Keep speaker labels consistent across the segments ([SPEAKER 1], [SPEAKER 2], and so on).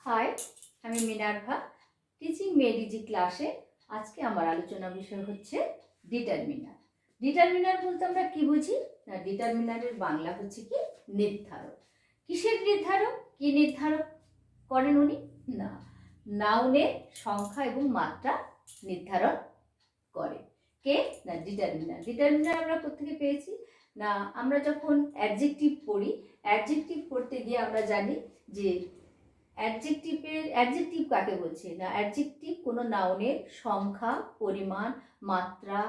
[SPEAKER 1] High, আমি Minerva, teaching মেডিজি ক্লাসে। আজকে আমার আলোচনা বিষয় হচ্ছে ডিটারমিনার। ডিটারমিনার বলতে আমরা কি বুঝি না, ডিটারমিনারের বাংলা হচ্ছে কি নির্ধারক। কিসের নির্ধারক? কি নির্ধারক করেন উনি? না, নাউনের সংখ্যা এবং মাত্রা নির্ধারণ করে। কে? না, ডিটারমিনার। ডিটারমিনার আমরা কোত্থেকে পেয়েছি না, আমরা যখন অ্যাডজেক্টিভ পড়ি, অ্যাডজেক্টিভ পড়তে গিয়ে আমরা জানি যে অ্যাডজেক্টিভ কাকে বলছে না, অ্যাডজেক্টিভ কোনো নাউনের সংখ্যা, পরিমাণ, মাত্রা,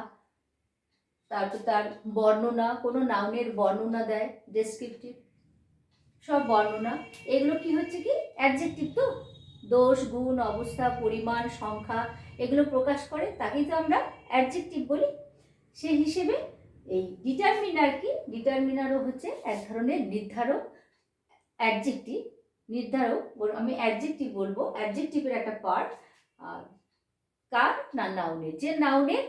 [SPEAKER 1] তারপর তার বর্ণনা, কোনো নাউনের বর্ণনা দেয়, ডেসক্রিপটিভ সব বর্ণনা, এগুলো কি হচ্ছে কি অ্যাডজেক্টিভ। তো দোষ, গুণ, অবস্থা, পরিমাণ, সংখ্যা এগুলো প্রকাশ করে, তাকেই তো আমরা অ্যাডজেক্টিভ বলি। সেই হিসেবে এই ডিটারমিনার কি, ডিটারমিনারও হচ্ছে এক ধরনের নির্ধারক, অ্যাডজেক্টিভ নির্ধারক। আমি অ্যাডজেক্টিভ বলবো, অ্যাডজেক্টিভের একটা পার্ট। কার না, নাউনের। যে নাউনের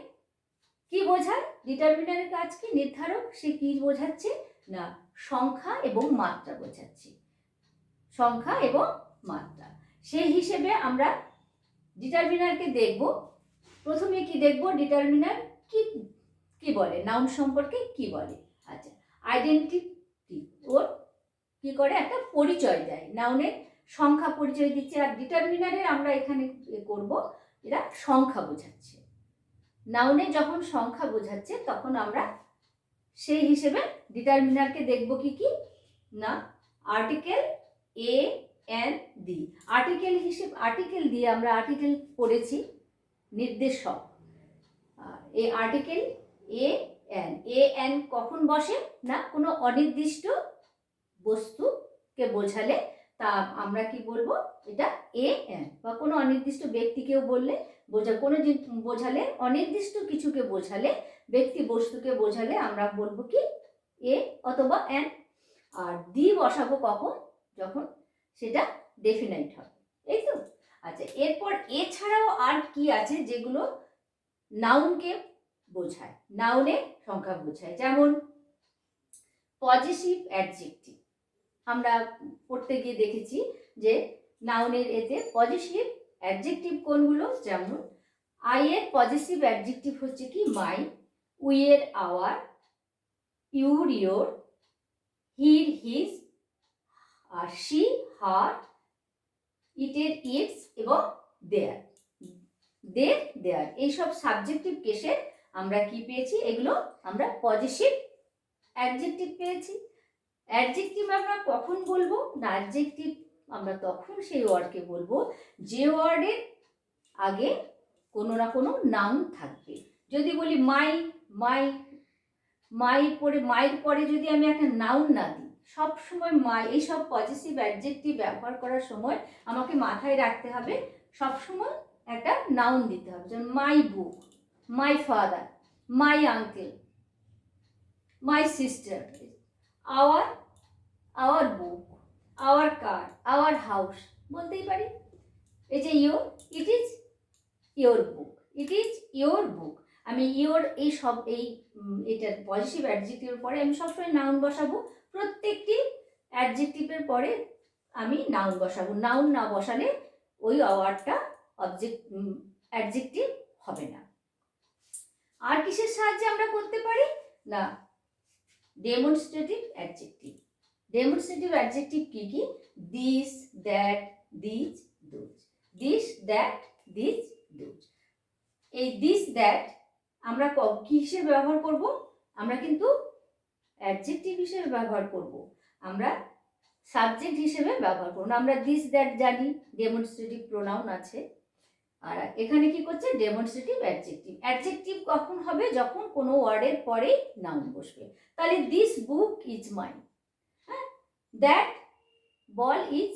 [SPEAKER 1] কি বোঝায়, ডিটারমিনারের কাজ কি, নির্ধারক। সে কি বোঝাচ্ছে না, সংখ্যা এবং মাত্রা বোঝাচ্ছে, সংখ্যা এবং মাত্রা। সেই হিসেবে আমরা ডিটারমিনারকে দেখব। প্রথমে কি দেখব, ডিটারমিনার কি কি বলে, নাউন সম্পর্কে কি বলে। আচ্ছা, আইডেন্টিটি, ওর কি করে একটা পরিচয় দেয়, নাউনের সংখ্যা পরিচয় দিচ্ছে। আর ডিটারমিনারের আমরা এখানে করব, এরা সংখ্যা বোঝাচ্ছে। নাউনে যখন সংখ্যা বোঝাচ্ছে তখন আমরা সেই হিসেবে ডিটারমিনারকে দেখব কি কি না, article A N the. Article হিসেবে, আর্টিকেল দিয়ে আমরা আর্টিকেল পড়েছি নির্দেশক। এই আর্টিকেল এ এন কখন বসে না, কোনো অনির্দিষ্ট বস্তুকে বোঝালে তা আমরা কি বলবো, এটা এ এন। বা কোনো অনির্দিষ্ট ব্যক্তিকেও বললে কোনো বোঝালে, অনির্দিষ্ট কিছুকে বোঝালে, ব্যক্তি বস্তুকে বোঝালে আমরা বলবো কি এ অথবা এন। আর দি বসাবো কখন, যখন সেটা ডেফিনাইট হবে, এই তো। আচ্ছা, এরপর এছাড়াও আর কি আছে যেগুলো নাউনকে বোঝায়, নাউনের সংখ্যা বোঝায়। যেমন পজিটিভ অ্যাডজেক্টিভ, আমরা পড়তে গিয়ে দেখেছি যে নাউনের এতে পজিটিভ অ্যাডজেক্টিভ কোনগুলো। যেমন আই এর পজিটিভ অ্যাডজেক্টিভ হচ্ছে কি মাই, উই এর our, your your, her his, আর শি হার, ইটের ইটস এবং দেয়ার দেয়ার। এইসব সাবজেক্টিভ কেসে আমরা কি পেয়েছি, এগুলো আমরা পজিটিভ অ্যাডজেক্টিভ পেয়েছি। অ্যাডজেক্টিভ আমরা কখন বলবো না, অ্যাডজেক্টিভ আমরা তখন সেই ওয়ার্ডকে বলবো যে ওয়ার্ডের আগে কোনো না কোনো নাউন থাকবে। যদি বলি মাই, মাই মায়ের পরে যদি আমি একটা নাউন না দিই, সব সময় মাই, এইসব পজিটিভ অ্যাডজেক্টিভ ব্যবহার করার সময় আমাকে মাথায় রাখতে হবে সব সময় একটা নাউন দিতে হবে। যেমন my book, my father, my uncle, my sister, our book, our car, our house বলতেই পারি। এই যে your, it is your book, it is your book. আমি ইয়োর এই সব এটার পজিটিভ অ্যাডজেক্টিভের পরে আমি সবসময় নাউন বসাবো। প্রত্যেকটি অ্যাডজেক্টিভের পরে আমি নাউন বসাবো। নাউন না বসালে ওই ওয়ার্ডটা অ্যাডজেক্টিভ হবে না। আর কিসের সাহায্যে আমরা করতে পারি না, ডেমনস্ট্রেটিভ অ্যাডজেক্টিভ। ডেমনস্ট্রেটিভ অ্যাডজেক্টিভ কি কি, this, that, this, those. This, that, this, those. এই দিস দ্যাট আমরা কি হিসেবে ব্যবহার করব, আমরা কিন্তু অ্যাডজেক্টিভ হিসেবে ব্যবহার করব, আমরা সাবজেক্ট হিসেবে ব্যবহার করব না। আমরা দিস দ্যাট জানি ডেমনস্ট্রেটিভ প্রোনাউন আছে, আর এখানে কি করছে ডেমনস্ট্রেটিভ অ্যাডজেক্টিভ। অ্যাডজেক্টিভ কখন হবে, যখন কোনো ওয়ার্ডের পরে নাউন বসবে। তাহলে দিস বুক ইজ মাইন, হ্যাঁ, দ্যাট বল ইজ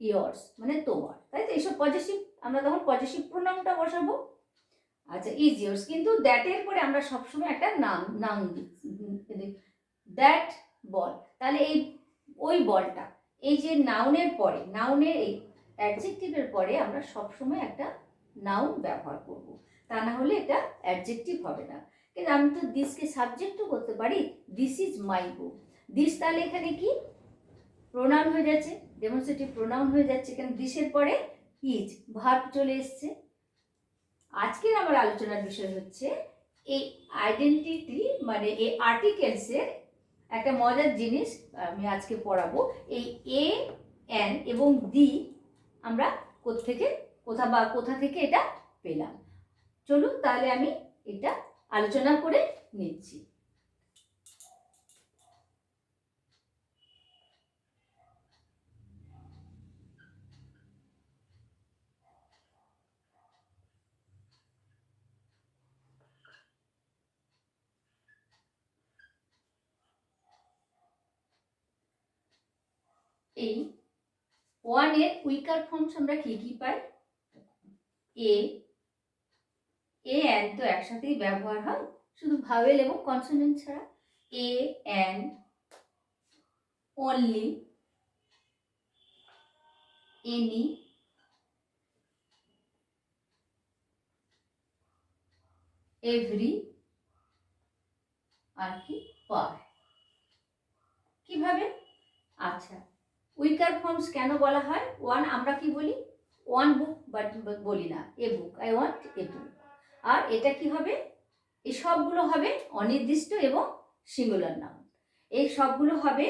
[SPEAKER 1] ইয়োর্স মানে তোমার, তাই তো। এইসব পজিটিভ, আমরা তখন পজিটিভ প্রোনাউনটা বসাবো। আচ্ছা, ইজ ইয়োর্স, কিন্তু দ্যাটের পরে আমরা সবসময় একটা নাউন দিই, দ্যাট বল। তাহলে এই ওই বলটা, এই যে নাউনের পরে, নাউনের এই অ্যাডজেক্টিভের পরে আমরা সবসময় একটা নাউন ব্যবহার করব, তা না হলে এটা অ্যাডজেক্টিভ হবে না। কিন্তু আমি তো দিসকে সাবজেক্টও করতে পারি, this is my book. This তাহলে এখানে কি প্রোনাউন হয়ে যাচ্ছে, ডেমনস্ট্রেটিভ প্রোনাউন হয়ে যাচ্ছে, কেন দিসের পরে ইজ ভার্ব চলে এসছে। আজকের আমার আলোচনার বিষয় হচ্ছে এই আইডেন্টিটি মানে এই আর্টিকেলসের একটা মজার জিনিস আমি আজকে পড়াবো। এই এ এন এবং দি আমরা কোথা থেকে এটা পেলাম। চলুন তাহলে আমি এটা আলোচনা করে নিচ্ছি। এই ওয়ানের উইকার ফর্মস আমরা কি পাই? এ এন তো একসাথেই ব্যবহার হয়, শুধু ভাওয়েল এবং কনসোনেন্ট ছাড়া। A an, only, any, every, আর কি পার। কিভাবে? আচ্ছা, উইকার ফর্মস কেন বলা হয়? ওয়ান আমরা কি বলি? ওয়ান বুক, বাট বলি না এ বুক, আই ওয়ান্ট এ বুক। আর এটা কি হবে? এই সবগুলো হবে অনির্দিষ্ট এবং সিঙ্গুলার নাউন। এই সবগুলো হবে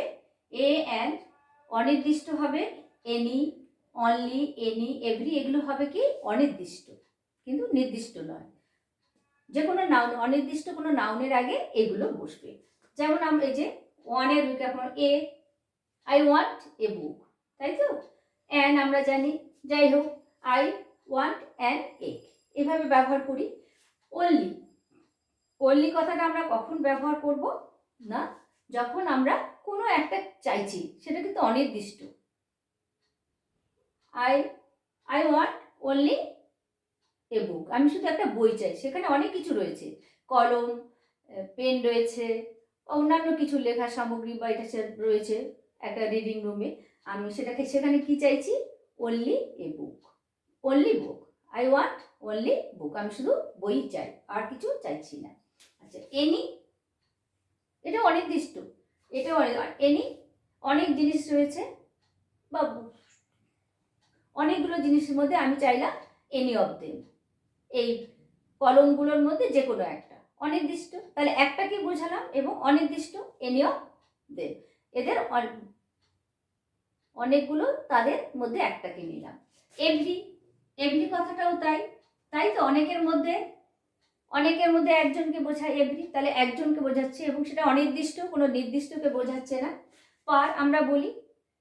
[SPEAKER 1] এ এন, অনির্দিষ্ট হবে এনি, অনলি, এনি, এভরি, এগুলো হবে কি অনির্দিষ্ট, কিন্তু নির্দিষ্ট নয়। যে কোনো নাউন, অনির্দিষ্ট কোনো নাউনের আগে এগুলো বসবে। যেমন আমরা এই যে ওয়ানের weaker form a, I want a book, তাই তো? অ্যান আমরা জানি, যাই হোক, আই ওয়ান্ট অ্যান এগ, এভাবে ব্যবহার করি। অনলি, অনলি কথাটা আমরা কখন ব্যবহার করব না? যখন আমরা কোনো একটা চাইছি, সেটা কিন্তু অনির্দিষ্ট। আই ওয়ান্ট অনলি এ বুক, আমি শুধু একটা বই চাই, সেখানে অনেক কিছু রয়েছে, কলম, পেন রয়েছে, অন্যান্য কিছু লেখার সামগ্রী বা এটা রয়েছে একটা রিডিং রুমে। আমি সেখানে কি চাইছি? Only a book, only book, I want only বুক, আমি শুধু বই চাই, আর কিছু চাইছি না। আচ্ছা, এনি, এটা অনির্দিষ্ট, এটা এনি অনেক জিনিস রয়েছে বা অনেকগুলো জিনিসের মধ্যে আমি চাইলাম এনি অফ দেম, এই কলমগুলোর মধ্যে যে কোনো একটা, অনির্দিষ্ট, তাহলে একটাকে বোঝালাম, এবং অনির্দিষ্ট এনি অফ দেম, এদের অনেকগুলো, তাদের মধ্যে একটাকে নিলাম। এভরি, এভরি কথাটাও তাই তো, অনেকের মধ্যে একজনকে বোঝায় এভরি, তাহলে একজনকে বোঝাচ্ছে এবং সেটা অনির্দিষ্ট, কোনো নির্দিষ্টকে বোঝাচ্ছে না। পার আমরা বলি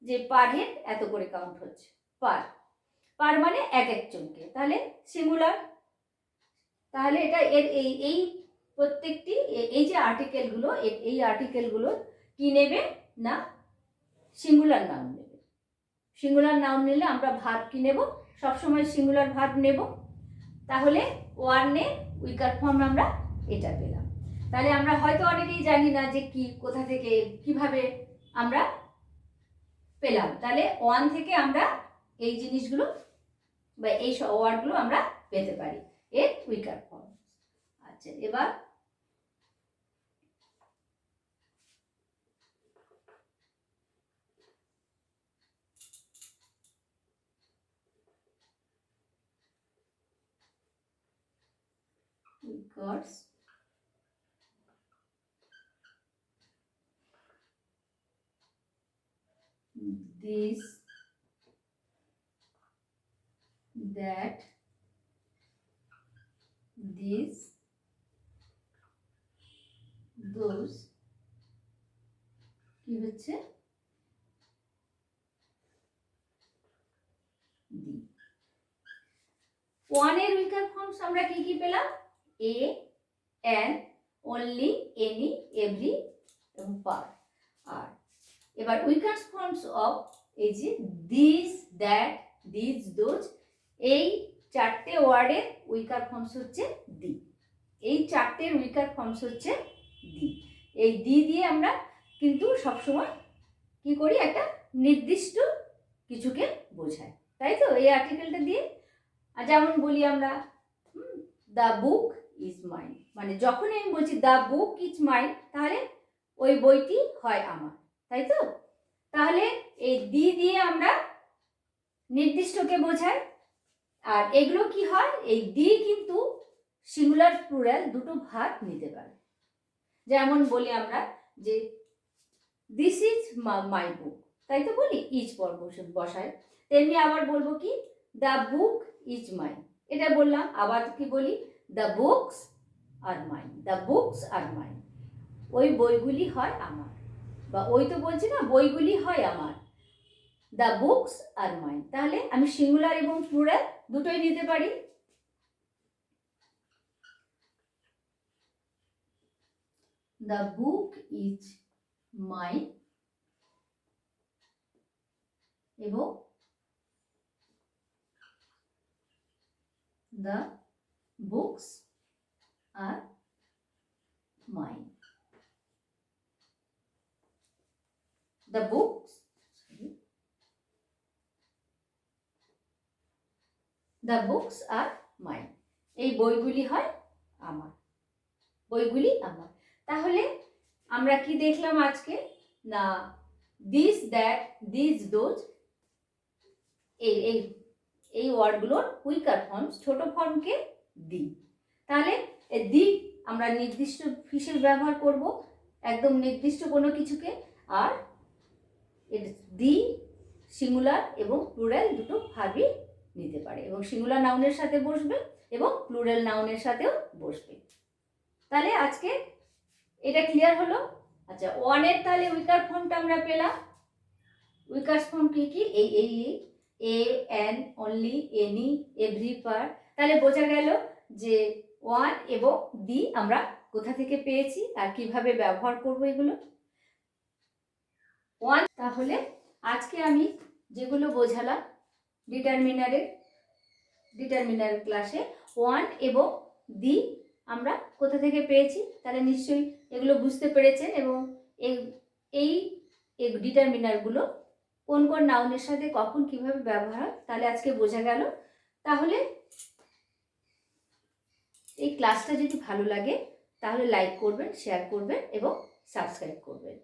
[SPEAKER 1] যে পার হেড এত করে কাউন্ট হচ্ছে, পার মানে এক একজনকে, তাহলে সিঙ্গুলার। তাহলে এটা এই প্রত্যেকটি এই যে আর্টিকেলগুলো, এই আর্টিকেলগুলো কি নেবে না? সিঙ্গুলার নাউন নেবে। সিঙ্গুলার নাউন নিলে আমরা ভার্ব কি নেব? সবসময় সিঙ্গুলার ভার্ব নেব। তাহলে ওয়ানে উইকার ফর্ম আমরা এটা পেলাম। তাহলে আমরা হয়তো অনেকেই জানি না যে কি, কোথা থেকে, কিভাবে আমরা পেলাম। তাহলে ওয়ান থেকে আমরা এই জিনিসগুলো বা এই ওয়ার্ডগুলো আমরা পেতে পারি, এর উইকার ফর্ম। আচ্ছা, এবার উইকার্স this, that, this, those, কি হচ্ছে? দি। ওয়ানের উইকার ফর্মস আমরা কি পেলাম? এ, এন, অনলি, এনি, এভরি এবং পার। আর এবার উইকার ফর্মস অফ এই যে দিস, দ্যাট, দিস, দোজ, এই চারটে ওয়ার্ডের উইকার ফর্মস হচ্ছে দি। এই চারটের উইকার ফর্মস হচ্ছে দি। এই দি দিয়ে আমরা কিন্তু সবসময় কি করি? একটা নির্দিষ্ট কিছুকে বোঝায়, তাই তো, এই আর্টিকেলটা দিয়ে। আর যেমন বলি আমরা দ্য বুক ইজ মাইন, মানে যখনই আমি বলছি দ্য বুক ইজ মাইন, তাহলে ওই বইটি হয় আমার, তাই তো। তাহলে এই দি দিয়ে আমরা নির্দিষ্টকে বোঝাই। আর এগুলো কি হয়, এই দি কিন্তু সিঙ্গুলার প্লুরাল দুটো ভাগ নিতে পারে। যেমন বলি আমরা যে দিস ইজ মাই বুক, তাই তো বলি ইজ পর বসায়। তেমনি আবার বলবো কি দ্য বুক ইজ মাইন, এটা বললাম। আবার কি বলি the books are mine, the books are mine, ওই বইগুলি হয় আমার, বা ওই তো বলছি না বইগুলি হয় আমার, দ্য বুকস আর মাইন। তাহলে আমি সিঙ্গুলার এবং প্লুরাল দুটোই নিতে পারি। দ্য বুক ইজ মাইন এবং the books are mine. The books the books are mine, এই বইগুলি হয় আমার, বইগুলি আমার। তাহলে আমরা কি দেখলাম আজকে না, দিস দ্যাট দিস দোজ, এই এই এই ওয়ার্ডগুলোর উইকার ফর্মস, ছোট ফর্মকে দি। তাহলে দি আমরা নির্দিষ্ট হিসেবে ব্যবহার করব, একদম নির্দিষ্ট কোনো কিছুকে। আর দি সিঙ্গুলার এবং প্লুরাল দুটো ভাগই নিতে পারে, এবং সিঙ্গুলার নাউনের সাথে বসবে এবং প্লুরাল নাউনের সাথেও বসবে। তাহলে আজকে এটা ক্লিয়ার হলো। আচ্ছা, ওয়ানের তাহলে উইকার ফর্মটা আমরা পেলাম। উইকার ফর্ম কি কি, এই a an, only, any, every, per. তাহলে বোঝা গেল যে ওয়ান এবং দি আমরা কোথা থেকে পেয়েছি আর কিভাবে ব্যবহার করব এগুলো। ওয়ান, তাহলে আজকে আমি যেগুলো বোঝালাম ডিটারমিনার ক্লাসে, ওয়ান এবং দি আমরা কোথা থেকে পেয়েছি, তাহলে নিশ্চয়ই এগুলো বুঝতে পেরেছেন। এবং এই ডিটারমিনারগুলো কোন কোন নাউনের সাথে কখন কিভাবে ব্যবহার হয়, তাহলে আজকে বোঝা গেল। তাহলে এই ক্লাসটা যদি ভালো লাগে তাহলে লাইক করবেন, শেয়ার করবেন এবং সাবস্ক্রাইব করবেন।